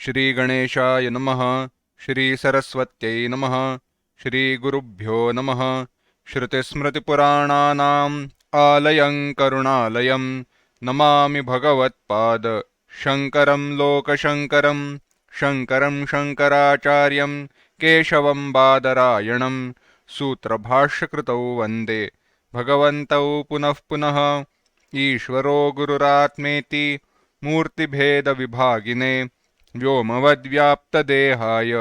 श्री गणेशाय नमः। श्री सरस्वत्यै नमः। श्री गुरुभ्यो नमः। श्रुतिस्मृतिपुराणानाम् आलयं करुणालयं नमामि भगवत्पाद शङ्करं लोकशङ्करं शङ्करं शङ्कराचार्यं केशवं बादरायणं सूत्रभाष्यकृतौ वन्दे भगवन्तौ पुनः पुनः। ईश्वरो गुरुरात्मेति मूर्तिभेदविभागिने व्योमवद्व्याप्तदेहाय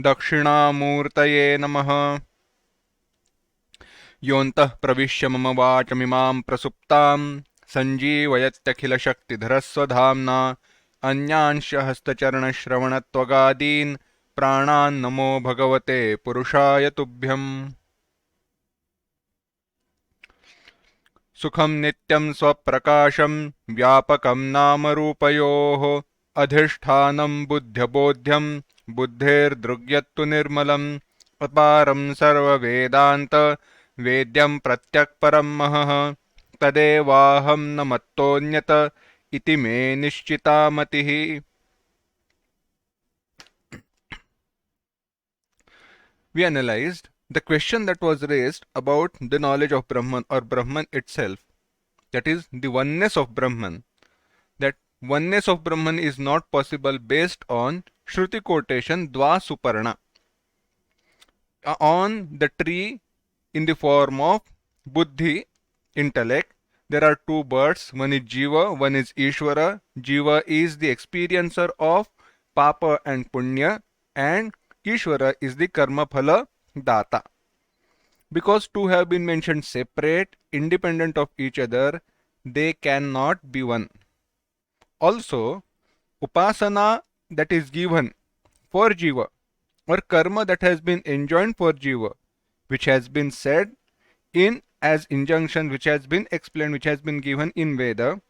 दक्षिणामूर्तये नमः। योऽन्तः प्रविश्य मम वाचमिमां प्रसुप्तां सञ्जीवयत्यखिलशक्तिधरस्वधाम्ना अन्यांश हस्तचरणश्रवणत्वगादीन् प्राणान् नमो भगवते पुरुषाय तुभ्यम्। सुखं नित्यं स्वप्रकाशं व्यापकं नामरूपयोः अधिष्ठानं बुद्ध्यबोध्यं बुद्धेर्दृग्यत्तु निर्मलम् अपारं सर्ववेदान्त वेद्यं प्रत्यक्परं महः तदेवाहं न मत्तोऽन्यत इति मे निश्चिता मतिः। We analyzed the question that was raised about the knowledge of Brahman or Brahman itself, that is the oneness of Brahman. That oneness of Brahman is not possible based on Shruti quotation Dva Suparna. On the tree in the form of Buddhi, intellect, there are two birds, one is Jiva, one is Ishvara. Jiva is the experiencer of Papa and Punya, and Ishvara is the Karma Phala Data. Because two have been mentioned separate, independent of each other, they cannot be one. Also, Upasana that is given for Jiva or Karma that has been enjoined for Jiva, which has been said in as injunction, which has been explained, which has been given in Veda,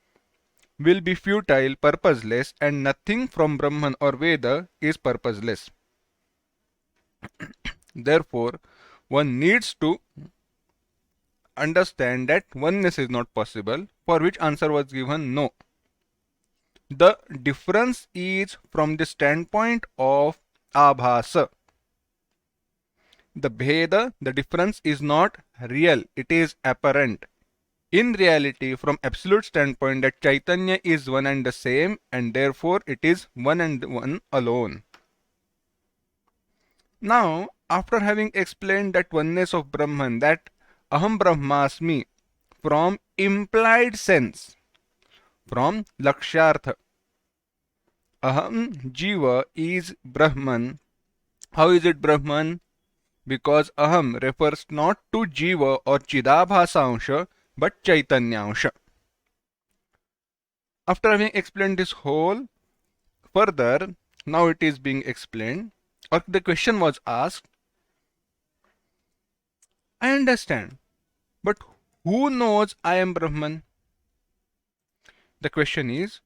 will be futile, purposeless, and nothing from Brahman or Veda is purposeless. Therefore, one needs to understand that oneness is not possible, for which answer was given no. The difference is from the standpoint of cidābhāsa. The bheda, the difference is not real, it is apparent. In reality, from absolute standpoint, that Chaitanya is one and the same, and therefore it is one and one alone. Now, after having explained that oneness of Brahman, that Aham Brahmasmi, from implied sense, from Lakshyartha, Aham Jiva is Brahman. How is it Brahman? Because Aham refers not to Jiva or cidābhāsa ansha, but Chaitanya ansha. After having explained this whole, further, now it is being explained, or the question was asked, I understand, but who knows I am Brahman? The question is,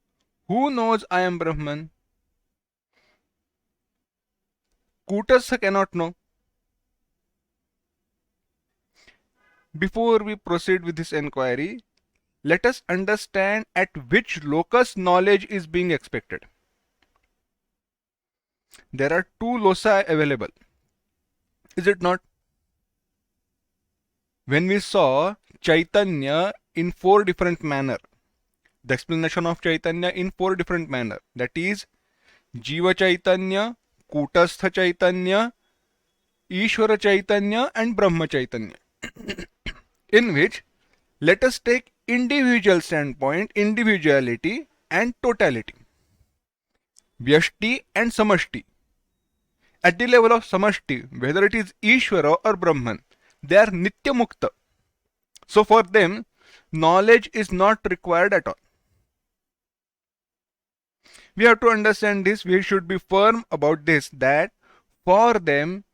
who knows I am Brahman? Kūṭastha cannot know. Before we proceed with this enquiry, let us understand at which locus knowledge is being expected. There are two loci available, is it not? When we saw Chaitanya in four different manner, the explanation of Chaitanya in four different manner, that is Jiva Chaitanya, Kūṭastha Chaitanya, Ishvara Chaitanya and Brahma Chaitanya. In which, let us take individual standpoint, individuality and totality, Vyashti and Samashti. At the level of Samashti, whether it is Ishvara or Brahman, they are Nitya Mukta. So for them, knowledge is not required at all. We have to understand this, we should be firm about this, that for them,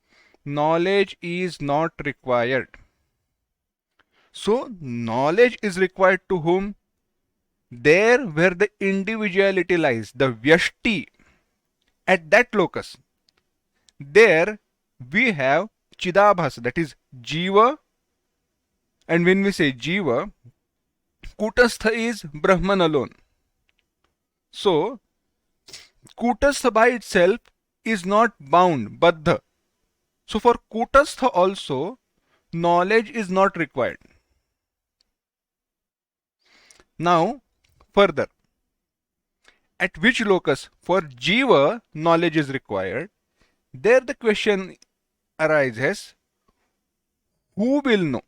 knowledge is not required. So, knowledge is required to whom? There where the individuality lies, the Vyashti, at that locus. There we have cidābhāsa, that is Jiva, and when we say Jiva, Kūṭastha is Brahman alone. So, Kūṭastha by itself is not bound, baddha. So for Kūṭastha also, knowledge is not required. Now, further, at which locus for Jiva knowledge is required? There the question arises, who will know?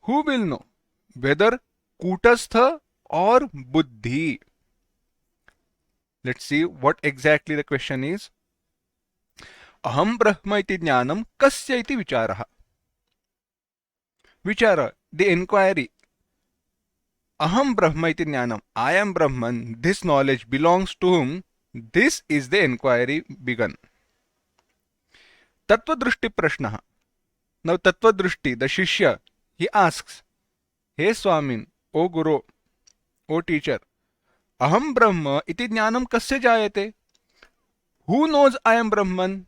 Who will know? Whether Kūṭastha or Buddhi? Let's see what exactly the question is. Aham Brahma iti jnanam kasya iti vicharaha. Vichara, the enquiry. Aham Brahma iti jnanam. I am Brahman. This knowledge belongs to whom? This is the enquiry begun. Tattvadrushti prashnaha. Now Tattvadrushti, the Shishya, he asks, Hey Swamin, O Guru, O teacher, Aham Brahma iti jnanam kasya jayate? Who knows I am Brahman?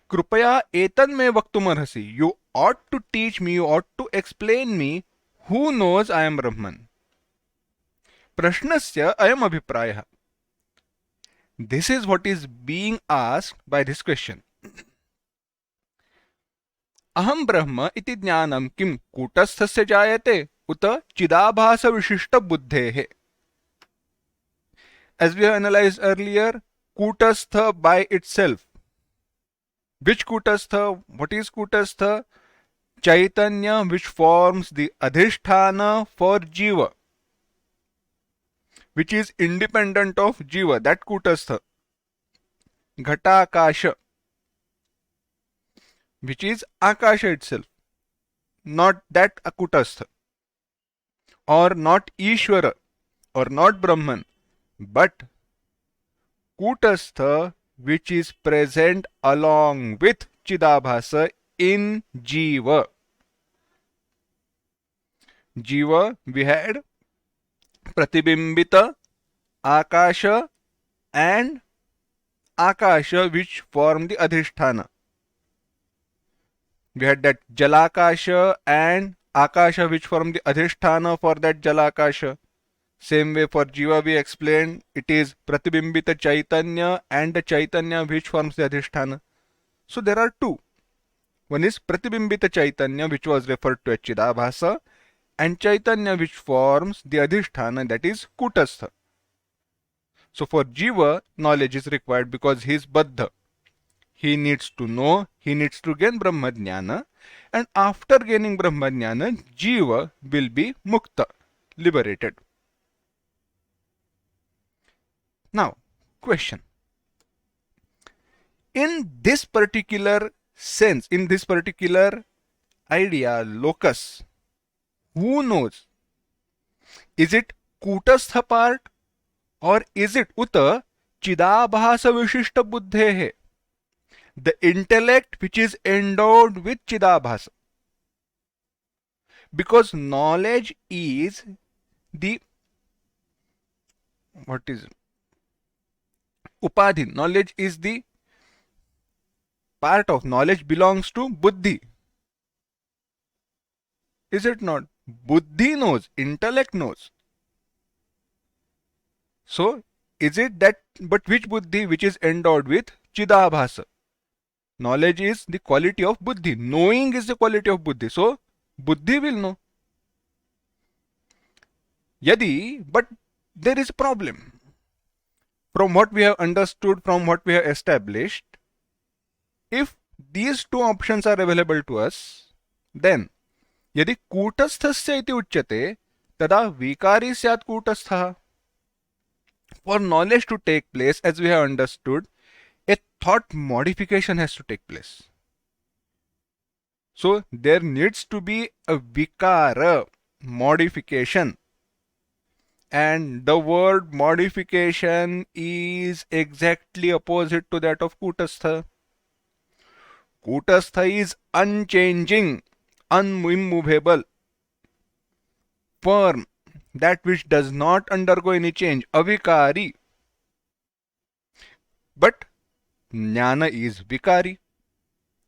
Krupaya etan me vaktumarhasi. You ought to teach me, you ought to explain me who knows I am Brahman. Prashnasya ayam abhiprayah. This is what is being asked by this question. Aham Brahma iti jnanam kim Kūṭasthasya jayate uta cidābhāsa vishishta buddhehe. As we have analyzed earlier, Kūṭastha by itself. Which Kūṭastha? What is Kūṭastha? Chaitanya which forms the adhisthana for Jiva, which is independent of Jiva, that Kūṭastha. Ghatākāsha, which is Akasha itself, not that Kūṭastha, or not Ishvara, or not Brahman, but Kūṭastha which is present along with cidābhāsa in Jiva. Jiva, we had Pratibimbita, Akasha and Akasha which form the Adhisthana. We had that Jalakasha and Akasha which form the Adhisthana for that Jalakasha. Same way for Jiva we explained, it is Pratibimbita Chaitanya and the Chaitanya which forms the Adhisthana. So there are two. One is Pratibimbita Chaitanya which was referred to as cidābhāsa, and Chaitanya which forms the Adhisthana, that is Kūṭastha. So for Jiva, knowledge is required because he is baddha. He needs to know, he needs to gain Brahmajnana, and after gaining Brahmajnana, Jiva will be mukta, liberated. Now, question. In this particular sense, in this particular idea, locus, who knows? Is it Kūṭastha part or is it uta cidābhāsa vishishta buddhehe? The intellect which is endowed with cidābhāsa. Because knowledge is the, what is upadhi? Knowledge is the part of, knowledge belongs to buddhi. Is it not? Buddhi knows, intellect knows. So, is it that, but which buddhi which is endowed with cidābhāsa? Knowledge is the quality of buddhi. Knowing is the quality of buddhi. So, buddhi will know. Yadi, but there is a problem. From what we have understood, from what we have established, if these two options are available to us, then यदि कूटस्थस्य इति उच्यते तदा विकारी स्यात् कूटस्थः. For knowledge to take place, as we have understood, a thought modification has to take place. So there needs to be a vichara, modification, and the word modification is exactly opposite to that of Kūṭastha. Kūṭastha is unchanging, unmovable, firm, that which does not undergo any change, avikari. But jnana is vikari.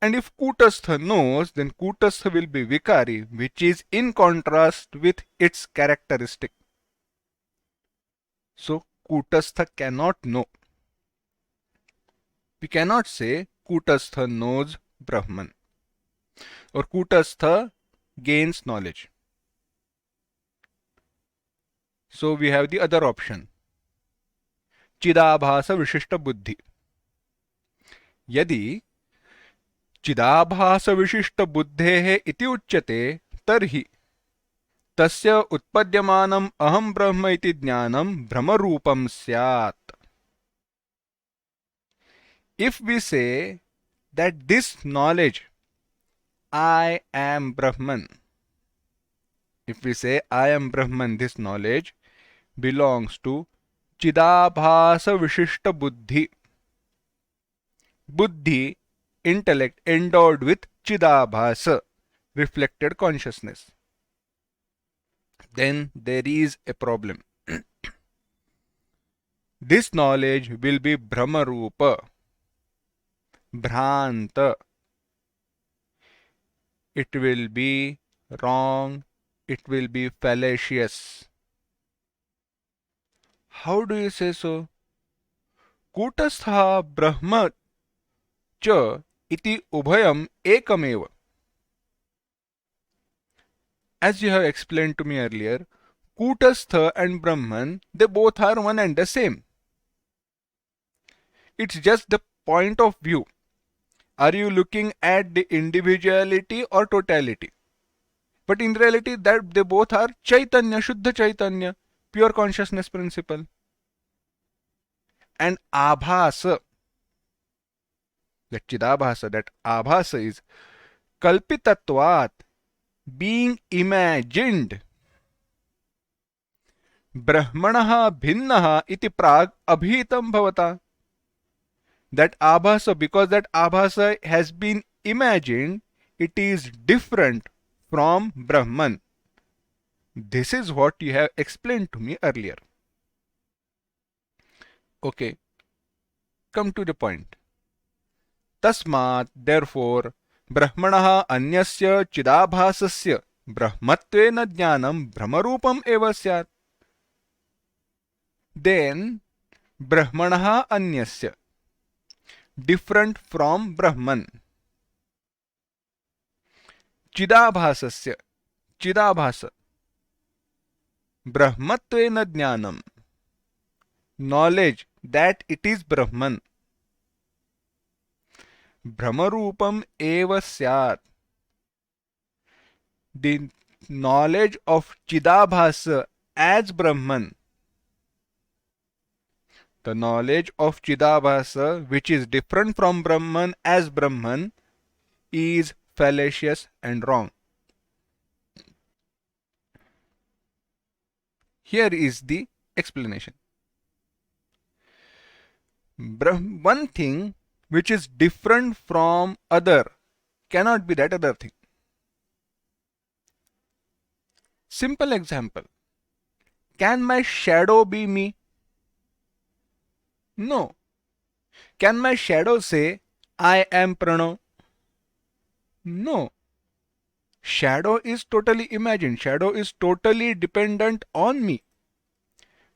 And if Kūṭastha knows, then Kūṭastha will be vikari, which is in contrast with its characteristic. So Kūṭastha cannot know. We cannot say Kūṭastha knows Brahman or Kūṭastha gains knowledge. So we have the other option, cidābhāsa vishishta buddhi. यदि चिदाभास विशिष्ट बुद्धेः इति उच्यते तर्हि तस्य उत्पद्यमानम् अहं ब्रह्म इति ज्ञानं भ्रमरूपं स्यात्. If we say that this knowledge, I am Brahman, if we say I am Brahman, this knowledge belongs to cidābhāsa vishishta buddhi. Buddhi, intellect endowed with cidābhāsa, reflected consciousness. Then there is a problem. This knowledge will be brahmarupa, bhranta. It will be wrong, it will be fallacious. How do you say so? Kūṭastha brahma cha iti ubhayam ekameva. As you have explained to me earlier, Kūṭastha and Brahman, they both are one and the same. It's just the point of view. Are you looking at the individuality or totality? But in reality, that they both are Chaitanya, Shuddha Chaitanya, pure consciousness principle. And Abhasa, that cidābhāsa, that Abhasa is kalpitatvat, being imagined. Brahmanaha bhinnaha iti prag abhitam bhavata. That Abhasa, because that Abhasa has been imagined, it is different from Brahman. This is what you have explained to me earlier. Okay, come to the point. Tasmat, therefore, Brahmanaha anyasya cidābhāsasya brahmatvena jnanam brahmarupam eva syat. Then, Brahmanaha anyasya, different from Brahman. Cidābhāsasya, cidābhāsa, brahmatvena jnanam, knowledge that it is Brahman. Brahmarupam eva syat, the knowledge of cidābhāsa as Brahman. The knowledge of cidābhāsa, which is different from Brahman as Brahman, is fallacious and wrong. Here is the explanation. One thing which is different from other cannot be that other thing. Simple example. Can my shadow be me? No. Can my shadow say, I am Pranav? No. Shadow is totally imagined. Shadow is totally dependent on me.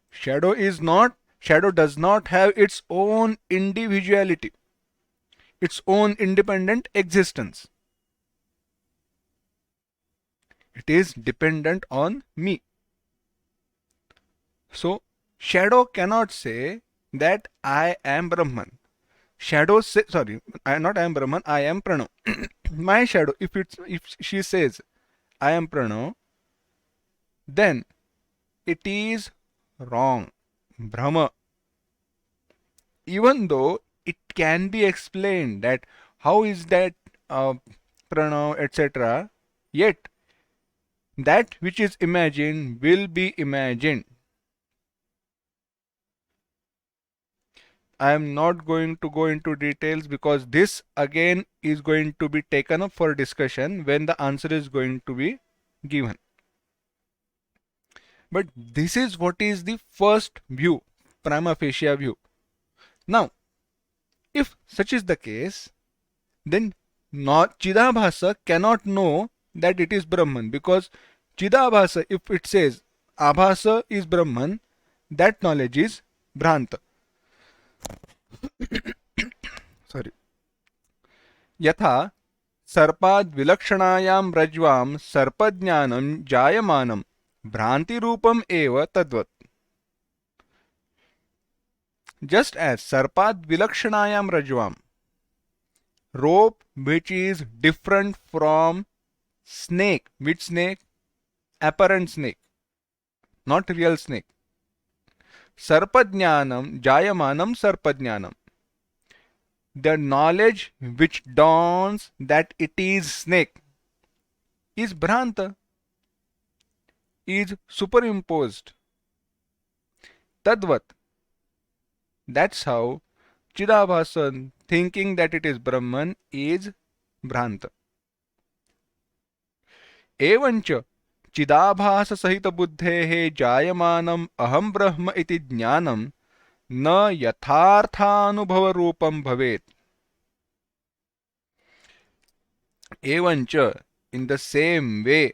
Shadow does not have its own individuality, its own independent existence. It is dependent on me. So, shadow cannot say that I am Brahman. Shadow say, sorry, I am Brahman, I am Pranav. My shadow, if she says I am Pranav, then it is wrong, Brahma. Even though it can be explained that how is that Pranav, etc., yet that which is imagined will be imagined. I am not going to go into details because this again is going to be taken up for discussion when the answer is going to be given. But this is what is the first view, prima facie view. Now, if such is the case, then cidābhāsa cannot know that it is Brahman, because cidābhāsa, if it says Abhasa is Brahman, that knowledge is Bhranta. Sorry. Yatha सर्पाद विलक्षणायां रज्वां सर्पज्ञानं जायमानं भ्रांति रूपम एव तद्वत्. Just as sarpad vilakshanaayam rajvam, rope which is different from snake. Which snake? Apparent snake, not real snake. Sarpajnanam jayamanam sarpajnanam. The knowledge which dawns that it is snake is bhranta, is superimposed. Tadvat. That's how cidābhāsa, thinking that it is Brahman, is Bhranta. Evancha cidābhāsa sahita buddhehe jayamanam aham brahma iti jnanam na yatharthanubhava rupam bhavet. Evancha, in the same way,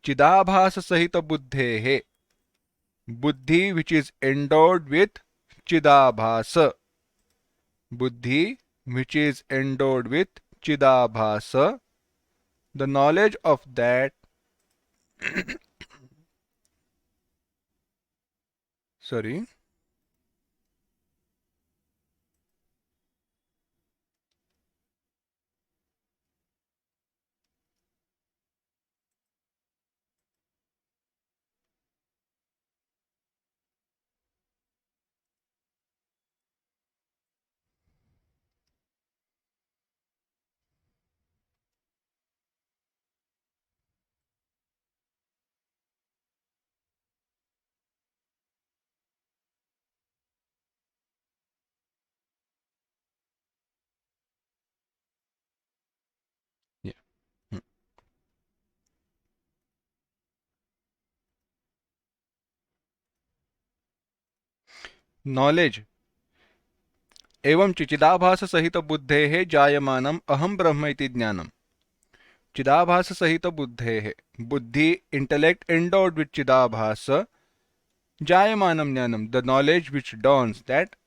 cidābhāsa sahita buddhehe, buddhi which is endowed with cidābhāsa, buddhi which is endowed with cidābhāsa, the knowledge of that sorry, yeah. Knowledge. एवं चिदाभास सहित बुद्धेः जायमानम अहम ब्रह्म इति ज्ञानम. चिदाभास सहित बुद्धेः, buddhi, intellect endowed with cidābhāsa, jayamanam jnanam, the knowledge which dawns that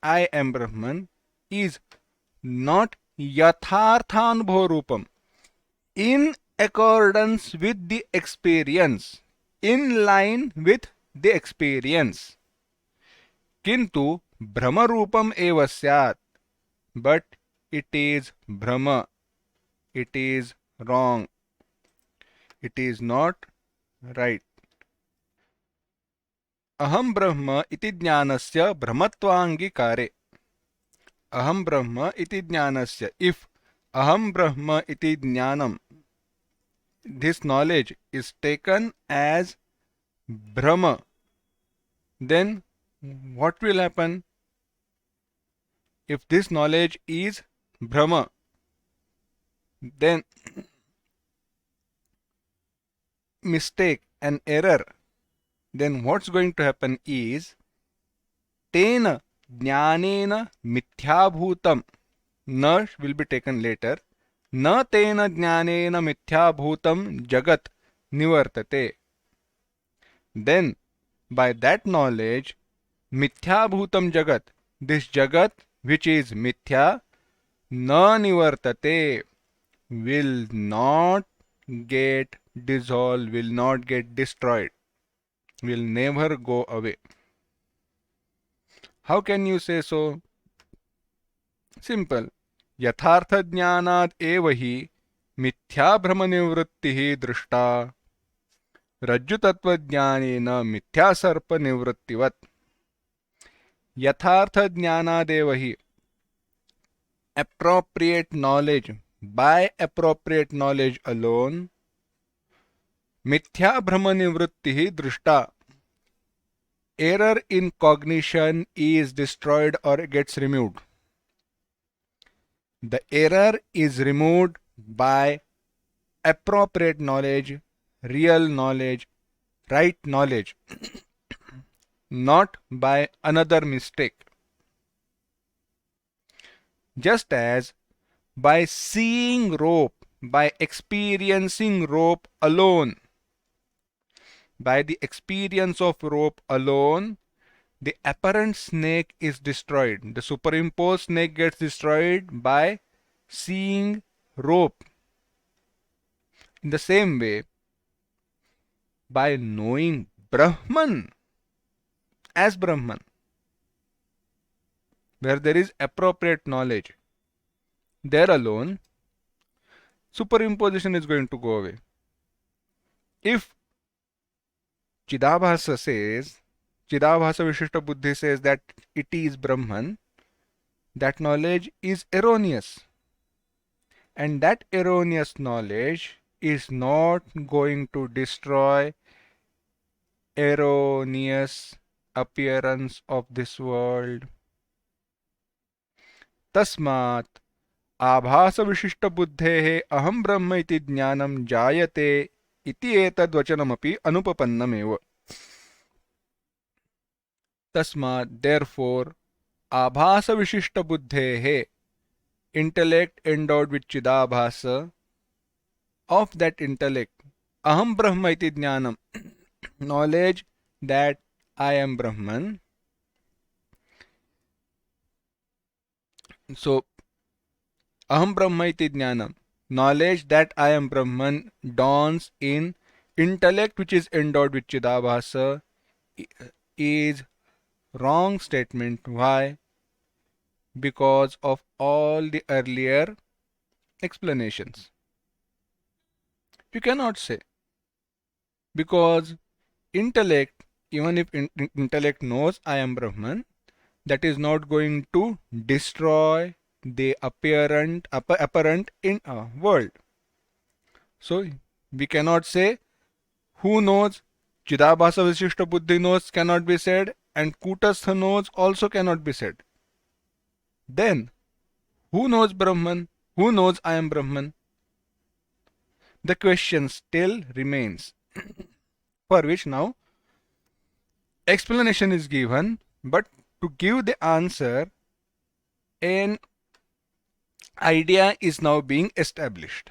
I am Brahman, is not yatharthanubhava rupam, in accordance with the experience, in line with the experience. Kintu Brahma rupam eva syat, but it is Brahma, it is wrong, it is not right. Aham Brahma iti jnanasya brahmatvaangikare. Aham Brahma iti jnanasya. If Aham Brahma iti jnanam, this knowledge is taken as Brahma, then what will happen? If this knowledge is Brahma, then mistake, an error, then what's going to happen is tena jnanena mithyabhutam, na will be taken later, na tena jnanena mithyabhutam jagat nivartate. Then by that knowledge mithyabhutam jagat, this jagat which is mithya, na nivartate, will not get dissolved, will not get destroyed, will never go away. How can you say so? Simple. Yathartha jnanad eva hi mithya brahma nivrittihi drishta rajju tattva jnanena mithya sarpa nivrittivat. Yathartha jnanad eva hi, appropriate knowledge, by appropriate knowledge alone, mithya brahma nivrittihi drishta, error in cognition is destroyed or gets removed. The error is removed by appropriate knowledge, real knowledge, right knowledge, not by another mistake. Just as by seeing rope, by experiencing rope alone, by the experience of rope alone, the apparent snake is destroyed. The superimposed snake gets destroyed by seeing rope. In the same way, by knowing Brahman as Brahman, where there is appropriate knowledge, there alone, superimposition is going to go away. If cidābhāsa says, cidābhāsa Vishishta Buddhi says that it is Brahman, that knowledge is erroneous. And that erroneous knowledge is not going to destroy erroneous appearance of this world. Tasmat आभास विशिष्ट बुद्धेः अहम ब्रह्म इति ज्ञानं जायते इति एतद् वचनमपि अनुपपन्नमेव. तस्मात् therefore आभास विशिष्ट बुद्धेः, intellect endowed with cidābhāsa, of that intellect, aham brahma iti jnanam, knowledge that I am Brahman. So aham brahma iti jnanam, knowledge that I am Brahman, dawns in intellect which is endowed with cidābhāsa, is wrong statement. Why? Because of all the earlier explanations. You cannot say, because intellect, even if intellect knows I am Brahman, that is not going to destroy the apparent in a world. So we cannot say who knows, cidābhāsa Vishishta Buddhi knows cannot be said, and Kūṭastha knows also cannot be said. Then, who knows Brahman? Who knows I am Brahman? The question still remains, for which now explanation is given, but to give the answer, an idea is now being established.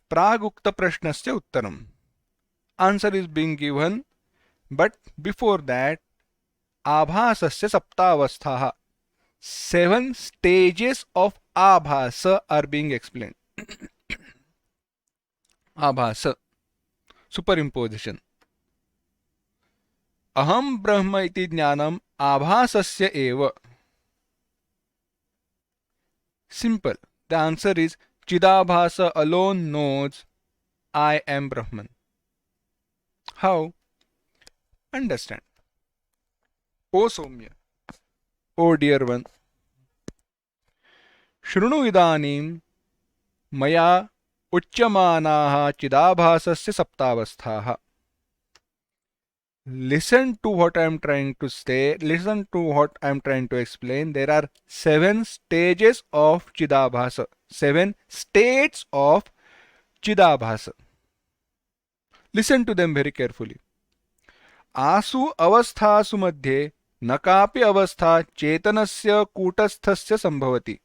Pragukta prashnasya uttaram. Answer is being given, but before that, आभासस्य सप्तावस्थाः, 7 stages of आभास are being explained. आभास, superimposition. अहम ब्रह्म इति ज्ञानम आभासस्य एव. Simple. The answer is cidābhāsa alone knows I am Brahman. How? Understand. O Somya, O dear one, शृणु इदानीं मया उच्यमानाः चिदाभासस्य सप्तावस्थाः. Listen to what I am trying to say, listen to what I am trying to explain. There are 7 stages of cidābhāsa, 7 states of cidābhāsa. Listen to them very carefully. आसु अवस्थासु मध्ये न कापि अवस्था चेतनस्य कूटस्थस्य संभवति.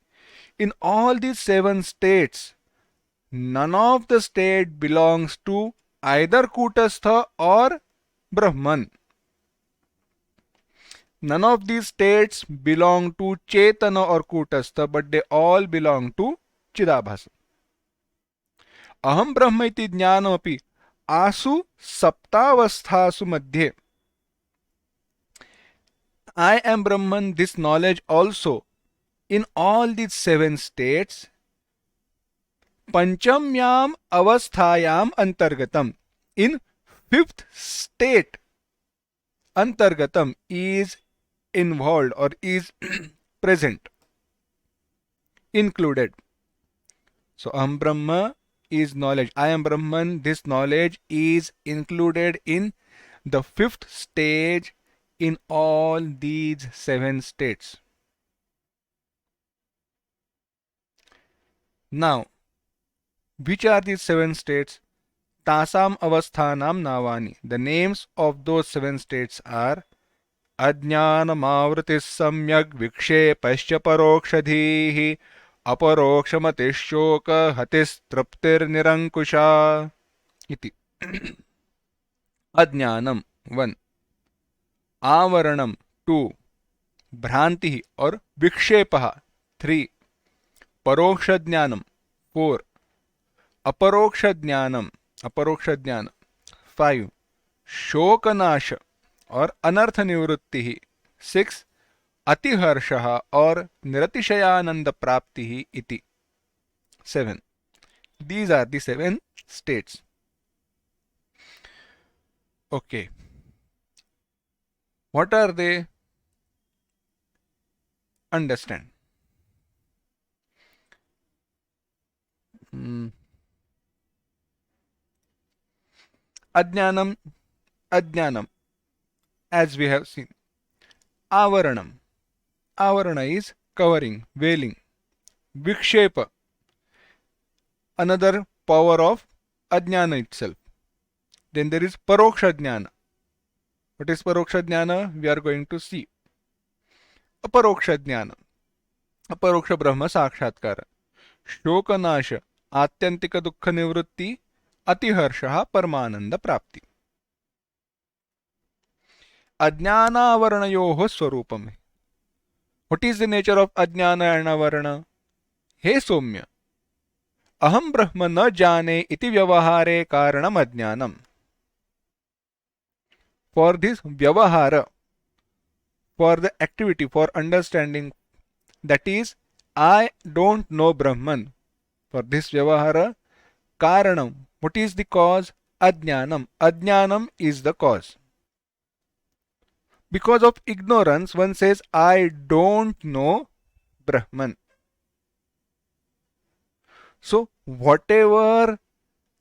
In all these 7 states, none of the state belongs to either Kūṭastha or Brahman. None of these states belong to Chetana or Kūṭastha, but they all belong to cidābhāsa. Aham Brahma iti jnanapi आसु saptaavasthasu madhye. I am Brahman, this knowledge also, in all these 7 states, panchamyam avasthayam antargatam. In 5th state, antargatam is involved or is present, included. So Aham Brahma is knowledge. I am Brahman, this knowledge is included in the 5th stage in all these 7 states. Now, which are these 7 states? Tasam avasthanam navani. The names of those 7 states are Ajnanam avritis samyak vikshepasya parokshadhihi अपरोक्षमतिश्शोक हतिस्तृप्तिर्निरङ्कुशा इति. अज्ञानम 1, आवरणम 2, भ्रांति और विक्षेपः 3, परोक्ष ज्ञानम 4, अपरोक्ष ज्ञान 5, शोकनाश और अनर्थ निवृत्ति 6, अतिहर्षः और निरतिशयानंद प्राप्ति इति 7. These are the 7 states. Okay. What are they? Understand. Ajnanam, as we have seen. Avaranam. Avarana is covering, veiling. Vikshepa, another power of ajnana itself. Then there is paroksha jnana. What is paroksha jnana? We are going to see. Aparoksha jnana, aparoksha brahma sakshatkara. Shokanasha, आत्यंतिक दुख निवृत्ति, अतिहर्षः परमानंद प्राप्ति. अज्ञानावरणयोः स्वरूपम्. What is the nature of ajnana and avarana? हे सौम्य, अहम ब्रह्म न जाने इति व्यवहारे कारणम अज्ञानम. For this vyavahara, for the activity, for understanding, that is, I don't know Brahman. For this vyavahara, karanam, what is the cause? Ajnanam. Ajnanam is the cause. Because of ignorance, one says, I don't know Brahman. So, whatever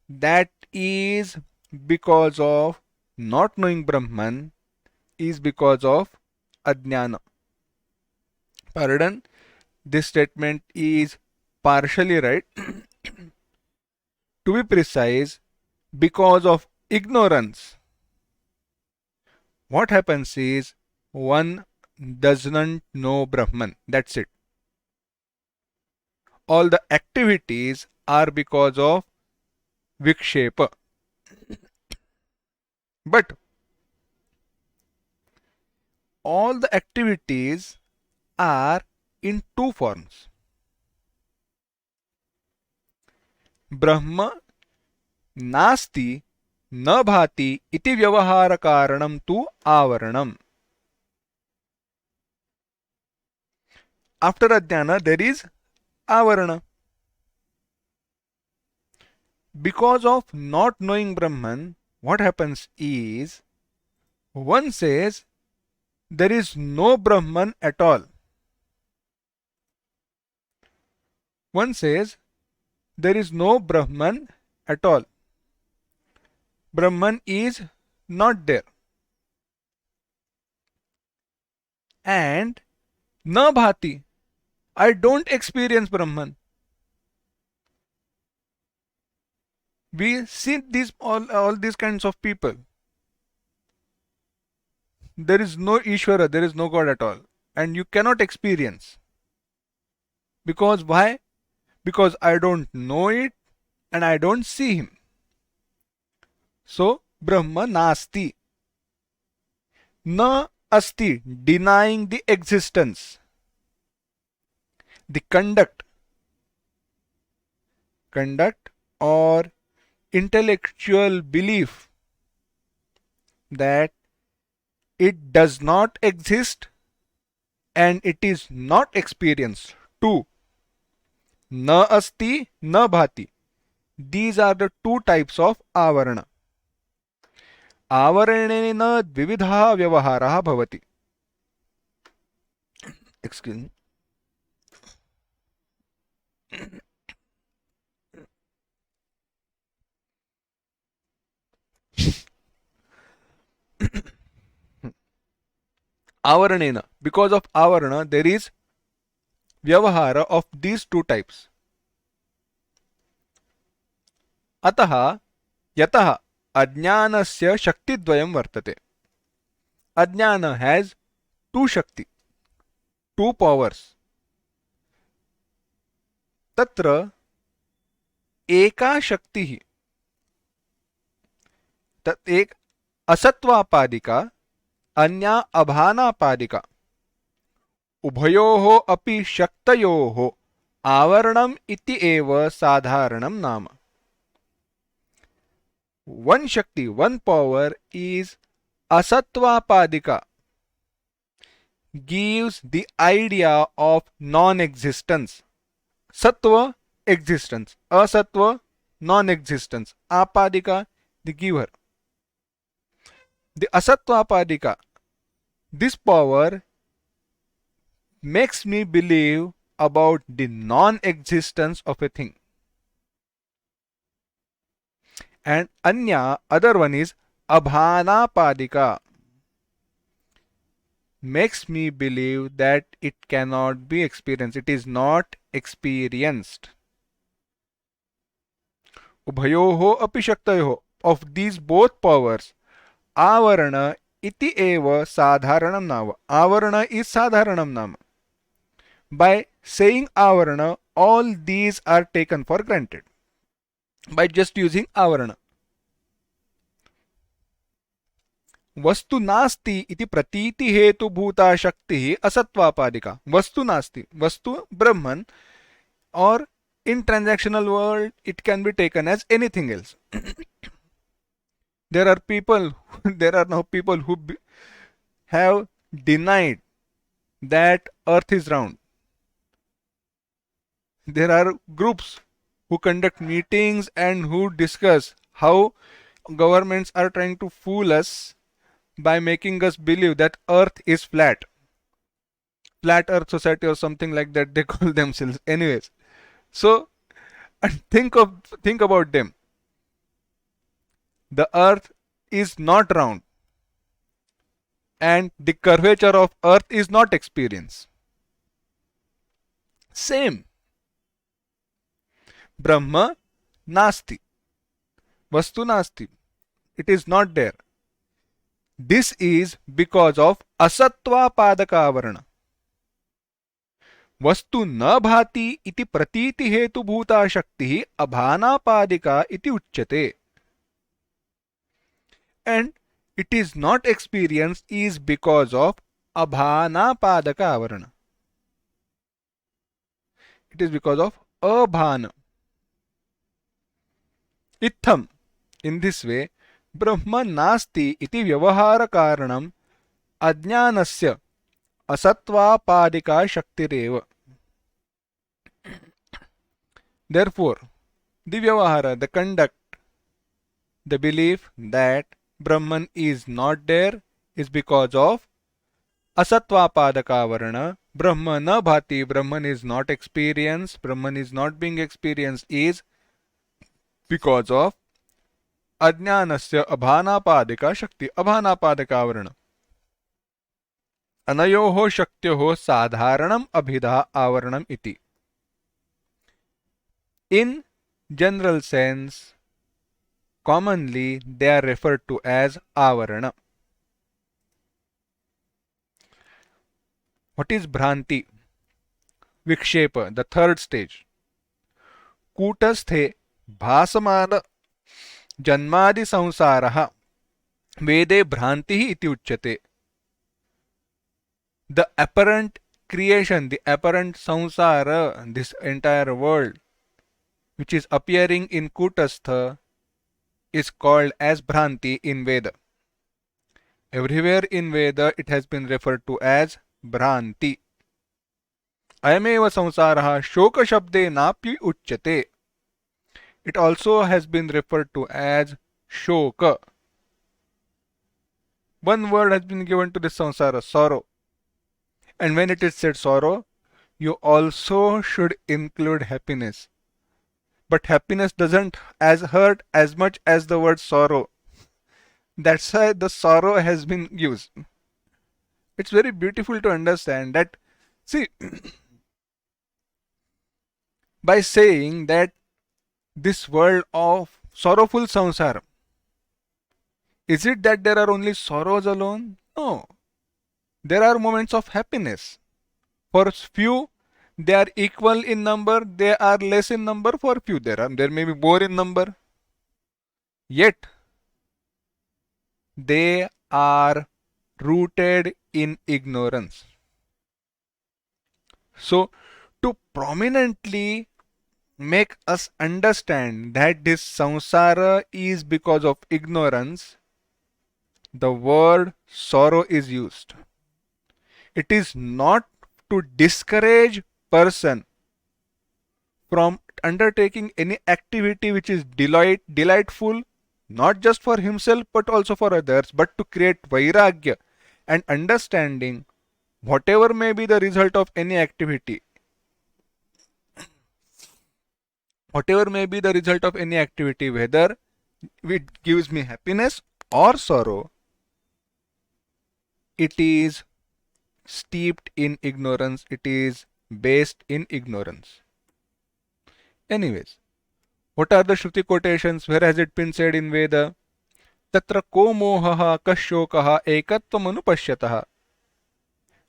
that is because of not knowing Brahman is because of ajnana. Pardon, this statement is partially right. To be precise, because of ignorance, what happens is one doesn't know Brahman. That's it. All the activities are because of vikshepa. But all the activities are in two forms. Brahma nasti न भाति इति व्यवहार कारणम तु avaranam. After ajnana there is avarana. Because of not knowing Brahman, what happens is one says there is no Brahman at all. One says there is no Brahman at all. Brahman is not there. And na bhati, I don't experience Brahman. We see these all these kinds of people. There is no Ishvara, there is no God at all. And you cannot experience. Because why? Because I don't know it and I don't see him. So, Brahma nasti. Na asti, denying the existence. The conduct or intellectual belief that it does not exist and it is not experienced. 2. Na asti, na bhati. These are the two types of avarana. आवरणेन द्विविधः व्यवहारः भवति. Excuse me. Avaranena, because of avarana there is vyavahara of these two types. अतः यतः अज्ञानस्य शक्तिद्वयं वर्तते. Ajnana has two shakti, two powers. तत्र एका शक्तिः तत् एक असत्वापादिका अन्या अभानापादिका उभयोः अपि शक्तयोः आवरणम् इति एव साधारणं नाम. One Shakti, one power is asatvapadika, gives the idea of non-existence. Sattva, existence. Asatva, non-existence. Apadika, the giver. The asatvapadika, this power makes me believe about the non-existence of a thing. And anya, other one is abhanapadika, makes me believe that it cannot be experienced, it is not experienced. Ubhayoho api shaktayoho, of these both powers, avarana iti eva sadharanam nama. Avarana is sadharanam nama. By saying avarana, all these are taken for granted by just using avarana. वस्तु नास्ति इति प्रतीति हेतु भूता शक्ति असत्वापादिका. वस्तु नास्ति, वस्तु brahman, or in transactional world it can be taken as anything else. There are now people who have denied that earth is round. There are groups who conduct meetings and who discuss how governments are trying to fool us by making us believe that earth is flat. Flat Earth Society or something like that they call themselves. Anyways, so think about them. The earth is not round and the curvature of earth is not experienced. Same. Brahma nasti. Vastu nasti. It is not there. This is because of asatva padaka avarana. Vastu na bhati iti pratiti hetu bhuta shakti abhana padika iti uchyate. And it is not experienced is because of abhana padaka avarana. It is because of abhana. Itham. In this way, Brahma nasti iti vyavahara karanam ajnanasya asatvapadika shaktireva. Therefore, the vyavahara, the conduct, the belief that Brahman is not there is because of asatvapadaka varana. Brahma na bhati, Brahman is not experienced, Brahman is not being experienced is because of अज्ञानस्य अभानापादिका शक्ति. अभानापादिका आवरण. अनयोः शक्त्योः साधारणम् अभिधा आवरणम् इति. In general sense, commonly they are referred to as avarana. What is Bhranti? Vikshepa, the third stage. Kūṭasthe bhasamana जन्मादि संसारः वेदे भ्रांतिः इति उच्यते. The apparent creation, the apparent samsara, this entire world which is appearing in Kūṭastha is called as Bhranti in Veda. Everywhere in Veda it has been referred to as Bhranti. Ayameva samsarah shoka shabde napi uchyate. It also has been referred to as shoka. One word has been given to this samsara, sorrow. And when it is said sorrow, you also should include happiness. But happiness doesn't hurt as much as the word sorrow. That's why the sorrow has been used. It's very beautiful to understand that, see, by saying that this world of sorrowful samsara, is it that there are only sorrows alone? No. There are moments of happiness. For few, They are equal in number, they are less in number for few. There may be more in number. Yet, they are rooted in ignorance. So, to prominently make us understand that this samsara is because of ignorance, the word sorrow is used. It is not to discourage person from undertaking any activity which is delightful, not just for himself but also for others, but to create vairagya and understanding whatever may be the result of any activity. Whatever may be the result of any activity, whether it gives me happiness or sorrow, it is steeped in ignorance, it is based in ignorance. Anyways, what are the Shruti quotations? Where has it been said in Veda? Tatra ko mohaha kashokaha ekatvam anupashyataha.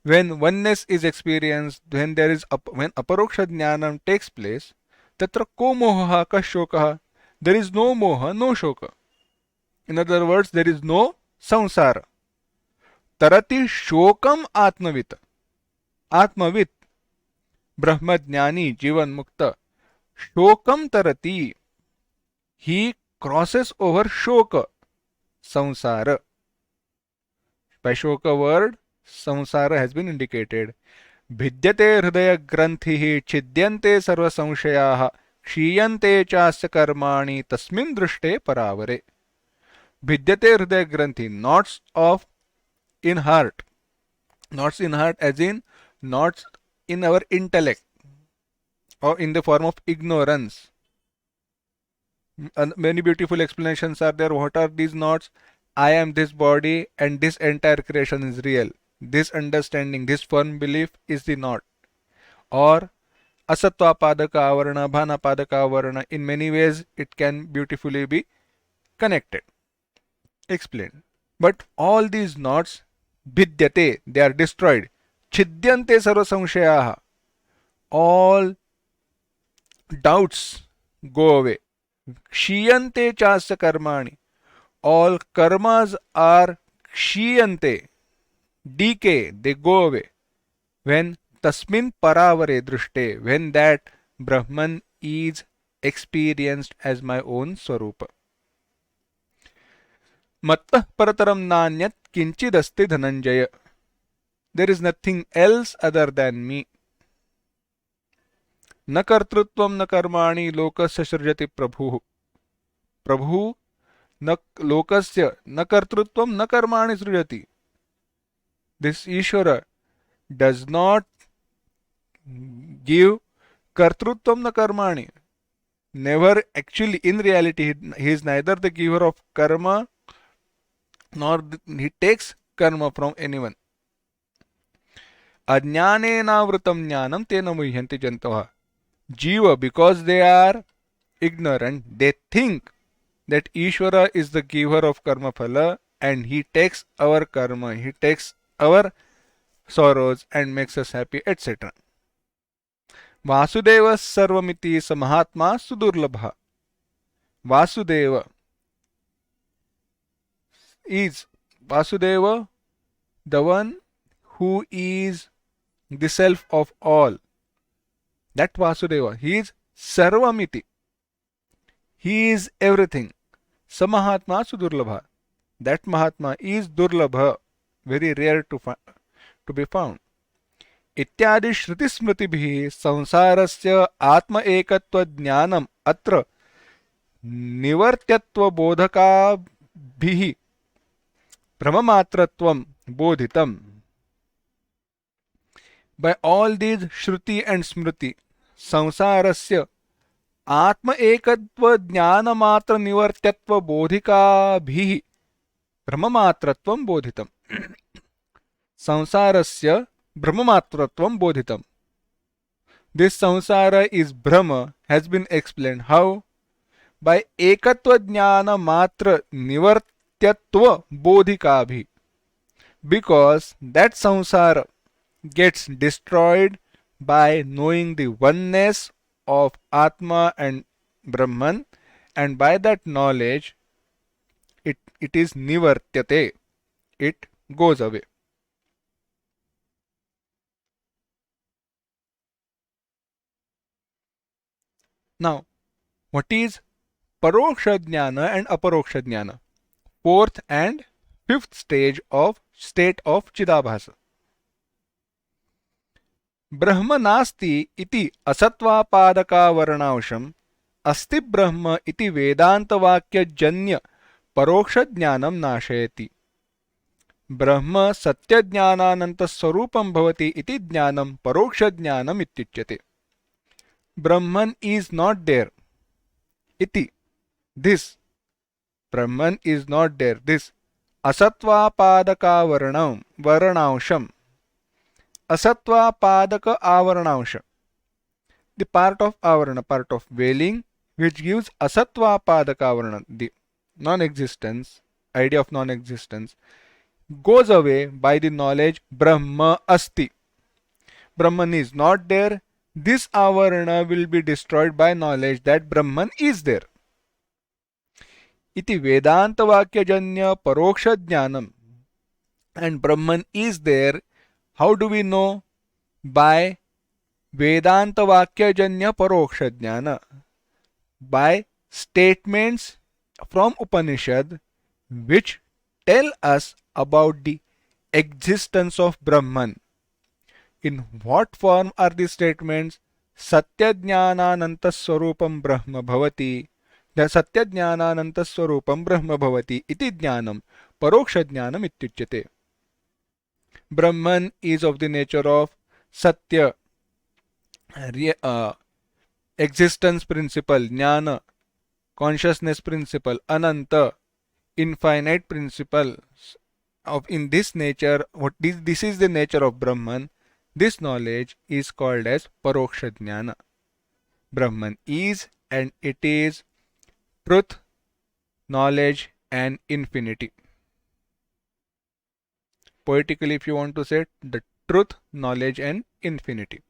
When oneness is experienced, when when aparoksha jnanam takes place, tatra ko mohaha kashokaha. There is no moha, no shoka. In other words, there is no samsara. Tarati shokam atmavit. Atmavit, brahmajnani, jivan mukta. Shokam tarati. He crosses over shoka, samsara. By shoka word, samsara has been indicated. Bhidyate hridaya granthihi chidyante sarva samshayaha kshiyante chasya karmani tasmin drushte paravare. Bhidyate hridaya granthi, knots of in heart. Knots in heart as in knots in our intellect or in the form of ignorance. Many beautiful explanations are there. What are these knots? I am this body and this entire creation is real. This understanding, this firm belief is the knot. Or asatva padaka avarana, bhana padaka avarana. In many ways it can beautifully be connected, explained. But all these knots, bhidyate, they are destroyed. Chidyante sarva samshayaha. All doubts go away. Kshiyante chasya karmani. All karmas are kshiyante, decay, they go away. When tasmin paravare drushte, when that Brahman is experienced as my own swarupa. Mattah parataram nanyat kinchidasti dhananjaya. There is nothing else other than me. न कर्तृत्वं न कर्माणि लोकस्य सृजति प्रभुः. प्रभुः न लोकस्य न कर्तृत्वं न कर्माणि सृजति. This Ishvara does not give kartrutvam na karmani. Never actually, in reality, he is neither the giver of karma nor he takes karma from anyone. Ajnanenavrutam jnanam tena muhyanti jantavah. Jiva, because they are ignorant, they think that Ishvara is the giver of karma phala and he takes our karma, he takes our sorrows and makes us happy, etc. Vasudeva sarvamiti samahatma sudurlabha. Vasudeva is the one who is the self of all. That Vasudeva, he is sarvamiti. He is everything. Samahatma sudurlabha. That Mahatma is durlabha, very rare to be found. इत्यादि श्रुति स्मृतिभिः संसारस्य आत्म एकत्व ज्ञानम अत्र निवर्त्यत्व बोधकाभिः भ्रममात्रत्वं बोधितम्. By all these Shruti and Smriti, संसारस्य आत्म एकत्व ज्ञानमात्र निवर्त्यत्व बोधिकाभिः भ्रममात्रत्वं बोधितम्. संसारस्य brahmamatratvam bodhitam. This samsara is Brahma has been explained. How? By ekatva jnana matra nivartyatva bodhikabhi. Because that samsara gets destroyed by knowing the oneness of Atma and Brahman, and by that knowledge it is nivartyate, it goes away. Now, what is Paroksha Jnana and Aparoksha Jnana? Fourth and fifth state of cidābhāsa. ब्रह्म नास्ति इति असत्वापादकावरणांशम् अस्ति ब्रह्म इति वेदान्तवाक्यजन्य परोक्षज्ञानं नाशयति. ब्रह्म सत्यज्ञानानन्तस्वरूपं भवति इति ज्ञानं परोक्षज्ञानम् इत्युच्यते. Brahman is not there. Iti. This. Brahman is not there. This. Asatvapadaka varanausham. Asatvapadaka avaranausham. The part of avarana, part of veiling, which gives asatvapadaka avarana, the non-existence, idea of non-existence, goes away by the knowledge Brahma asti. Brahman is not there. This avarana will be destroyed by knowledge that Brahman is there. Iti Vedanta Vakyajanya Paroksha Jnanam. And Brahman is there. How do we know? By Vedanta Vakyajanya Paroksha Jnana. By statements from Upanishad which tell us about the existence of Brahman. In what form are these statements? Satyajnananantaswarupam Brahma bhavati. The Satyajnananantaswarupam Brahma bhavati iti jnanam paroksha jnanam ityuchyate. Brahman is of the nature of Satya, existence principle, jnana, consciousness principle, ananta, infinite principle. In this nature, this is the nature of Brahman. This knowledge is called as Paroksha Jnana. Brahman is and it is truth, knowledge and infinity. Poetically, if you want to say it, the truth, knowledge and infinity.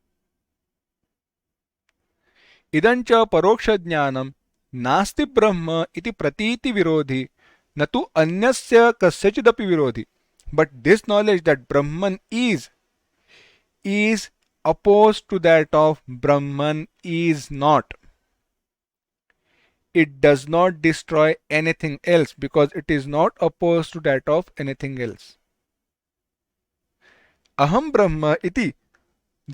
Idancha Paroksha Jnanam Nasti Brahma iti pratiti virodhi natu anyasya kasyachidapi virodhi. But this knowledge that Brahman is opposed to that of Brahman is not. It does not destroy anything else because it is not opposed to that of anything else. Aham Brahma iti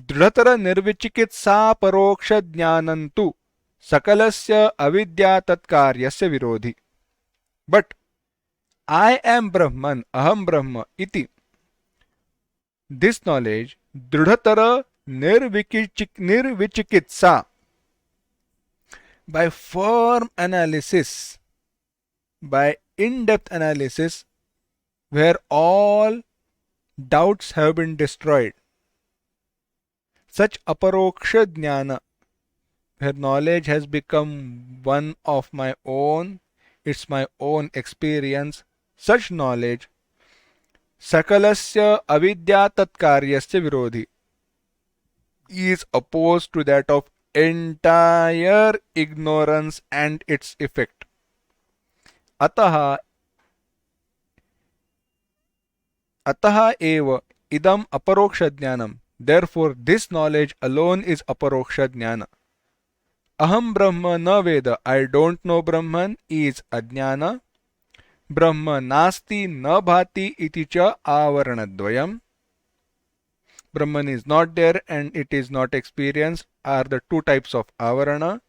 dృఢతర నిర్విచికిత్సా పరోక్ష జ్ఞానంతు సకలస్య అవిద్యా తత్కార్యస్య విరోధి. But I am Brahman, aham Brahma iti. This knowledge, dృఢతర nirvichikitsa, by firm analysis, by in-depth analysis, where all doubts have been destroyed. Such aparoksha jnana, where knowledge has become one of my own, it's my own experience, such knowledge, sakalasya avidya tatkaryasya virodhi, is opposed to that of entire ignorance and its effect. Ataha eva idam aparoksha jnanam. Therefore, this knowledge alone is aparoksha jnana. Aham Brahma na veda. I don't know Brahman is ajnana. Brahma nasti na bhati iti cha avaranadvayam. Brahman is not there and it is not experienced are the two types of avarana.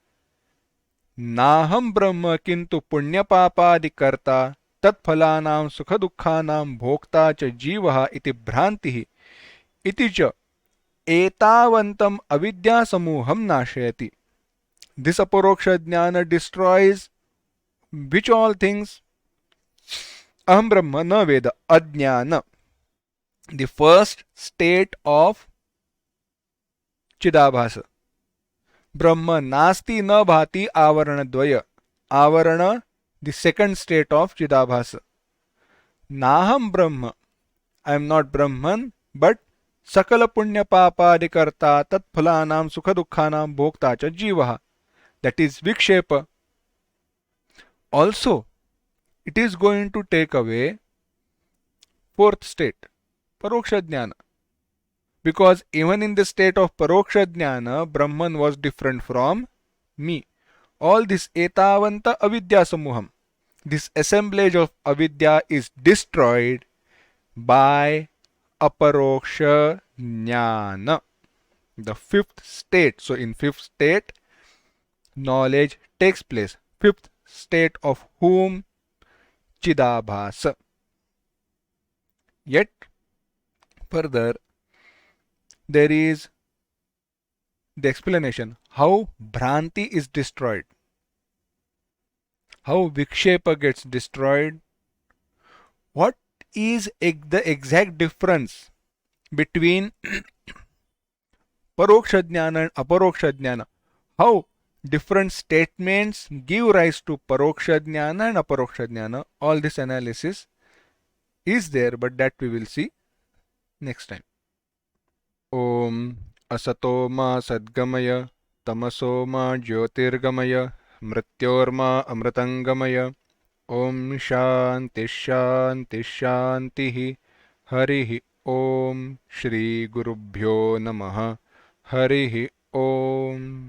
Naham Brahma kintu punyapapadi karta tat phalanam sukha dukkhanam bhokta cha jivaha iti bhrantihi iti cha etavantam avidya samuham nashayati. This aparoksha jnana destroys which all things? Aham Brahma na veda, ajnana, the first state of cidābhāsa. Brahma nasti na bhati avarana dvaya. Avarana, the second state of cidābhāsa. Naham Brahma, I am not Brahman, but सकल पुण्य पापादिकर्ता तत्फलानां सुख दुःखानां भोक्ता च जीवः. That is vikshepa. Also, it is going to take away fourth state, paroksha jnana. Because even in the state of paroksha jnana, Brahman was different from me. All this etavanta avidya samuham, this assemblage of avidya is destroyed by aparoksha jnana, the fifth state. So in fifth state, knowledge takes place. Fifth state of whom? Cidābhāsa. Yet further there is the explanation how Bhranti is destroyed, how Vikshepa gets destroyed. What is the exact difference between Paroksha Jnana and Aparoksha Jnana? How different statements give rise to Paroksha Jnana and Aparoksha Jnana? All this analysis is there, but that we will see next time. Om Asato ma Sadgamaya Tamaso ma Jyotirgamaya Mrityorma Amritangamaya. Om Shanti Shanti Shanti. Harihi Om Shri Gurubhyo Namaha. Harihi Om.